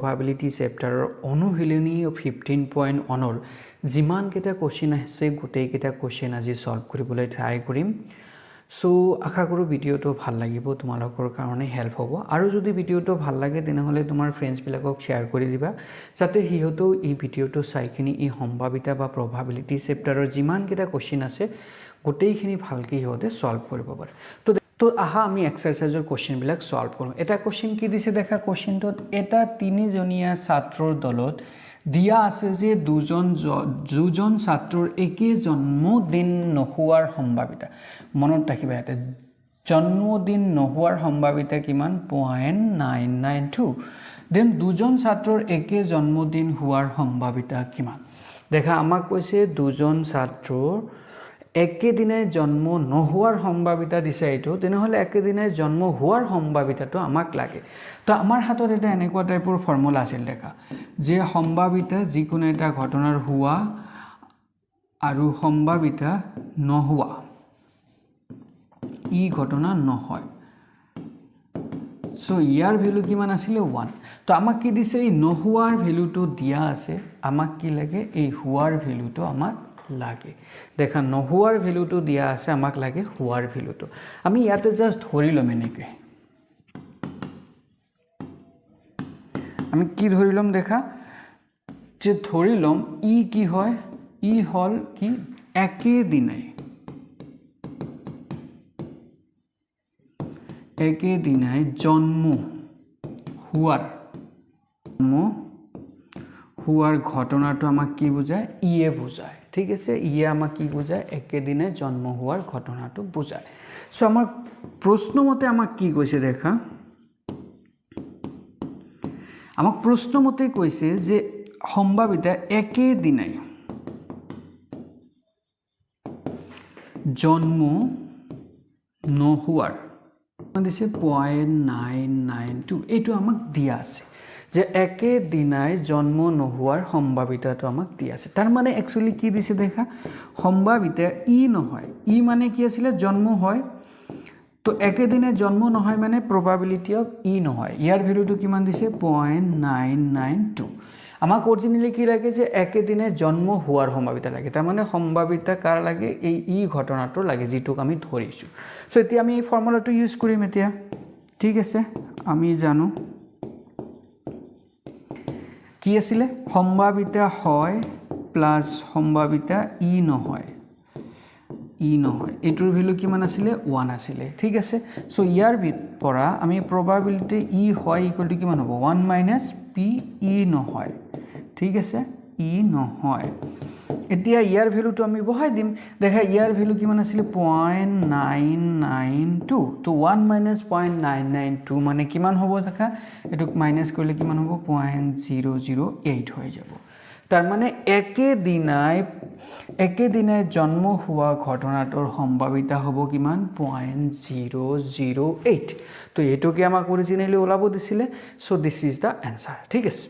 probability চেপ্টাৰৰ অনুশীলনী 15.1ৰ যিমানকেইটা question আছে গোটেইকেইটা কোৱেশ্চন আজি সলভ কৰিবলৈ ট্ৰাই কৰিম সো আশা কৰো ভিডিওটো ভাল লাগিব তোমালোকৰ কাৰণে হেল্প হ'ব আৰু যদি ভিডিওটো ভাল লাগে তেনেহলে তোমাৰ ফ্ৰেণ্ডছ বিলাকক শেয়াৰ কৰি দিবা যাতে হিহঁতো এই ভিডিওটো চাইকিনি এই সম্ভাৱিতা বা probability চেপ্টাৰৰ যিমানকেইটা কোৱেশ্চন আছে গোটেইখিনি ভালকৈ হিহঁতে সলভ কৰিব পাৰে তো আহা আমি এক্সাৰসাইজৰ কোৱেশ্চন বিলাক সলভ কৰিম এটা কোৱেশ্চন কি দিছে দেখা কোৱেশ্চনটোত এটা তিনিজনীয়া ছাত্ৰৰ দলত দিয়া আছে যে দুজন ছাত্ৰৰ একে জন্মদিন নোহোৱাৰ সম্ভাৱিতা মনত ৰাখিবা এটা জন্মদিন নোহোৱাৰ সম্ভাৱিতা কিমান 0.992 দেন দুজন ছাত্ৰৰ একে জন্মদিন হোৱাৰ সম্ভাৱিতা কিমান দেখা আমাক কৈছে দুজন ছাত্ৰৰ একেদিনাই জন্ম নোহোৱাৰ সম্ভাৱিতা দিছে এইটো তেনেহলে একেদিনাই জন্ম হোৱাৰ সম্ভাৱিতাটো আমাক লাগে তো আমাৰ হাতত এটা এনেকুৱা টাইপৰ ফৰ্মুলা আছিল দেখা যে সম্ভাৱিতা যিকোনো এটা ঘটনাৰ হোৱা আৰু সম্ভাৱিতা নোহোৱা ই ঘটনা নহয় সো ইয়াৰ ভ্যালু কিমান আছিল 1 তো আমাক কি দিছে এই নোহোৱাৰ ভ্যালুটো দিয়া আছে আমাক কি লাগে এই হোৱাৰ ভ্যালুটো আমাক লাগে দেখা নোহোৱাৰ ভ্যালুটো দিয়া আছে আমাক লাগে হোৱাৰ ভ্যালুটো আমি ইয়াতে জাস্ট ধৰি লম এনেকৈ আমি কি ধৰি লম দেখা যে ধৰি লম ই কি হয় ই হল কি একেদিনাই জন্ম হোৱাৰ ঘটনাটো আমাক কি বুজায় ইয়ে বুজায় ঠিক আছে ইয়ে আমাক কি বুজায় একেদিনাই জন্ম হোৱাৰ ঘটনাটো বুজায় সো আমাৰ প্ৰশ্নমতে আমাক কি কৈছে দেখা আমাক প্ৰশ্নমতে কৈছে যে সম্ভাৱিতা একেদিনাই জন্ম নোহোৱাৰ দিছে 0.992 এইটো আমাক দিয়া আছে যে একেদিনাই জন্ম নোহোৱাৰ সম্ভাৱিতাটো আমাক দিয়া আছে তাৰ মানে একচুয়ালি কি দিছে দেখা সম্ভাৱিতা ই নহয় ই মানে কি আছিল জন্ম হয় তো একেদিনাই জন্ম নহয় মানে probability অফ ই নহয় ইয়াৰ ভ্যালুটো কিমান দিছে 0.992 আমাক অৰিজিনালি কি লাগে যে একেদিনাই জন্ম হোৱাৰ সম্ভাৱিতা লাগে তাৰ মানে সম্ভাৱিতা কাৰ লাগে এই ই ঘটনাটো লাগে যেটোক আমি ধৰিছো সো এতিয়া আমি এই ফৰ্মুলাটো ইউজ কৰিম এতিয়া ঠিক আছে আমি জানো কি আছিল সম্ভাৱিতা হয় প্লাস সম্ভাৱিতা ই নহয় এটোৰ ভ্যালু কিমান আছিল 1 আছিল ঠিক আছে সো ইয়াৰ পৰা আমি probability ই হয় ইকুৱেল টু কিমান হ'ব 1 মাইনাস পি ই নহয় ঠিক আছে ই নহয় এতিয়া ইয়াৰ ভ্যালুটো আমি বহাই দিম দেখা ইয়াৰ ভ্যালু কিমান আছিল 0.992 তো 1 মাইনাস 0.992 মানে কিমান হ'ব দেখা এটুক মাইনাস কৰিলে কিমান হ'ব 0.008 হৈ যাব তাৰ মানে একেদিনাই জন্ম হোৱা ঘটনাটোৰ সম্ভাৱিতা হ'ব কিমান 0.008 তো এটোকে আমাক অৰিজিনালি ওলাব দিছিলে so this is the answer ঠিক আছে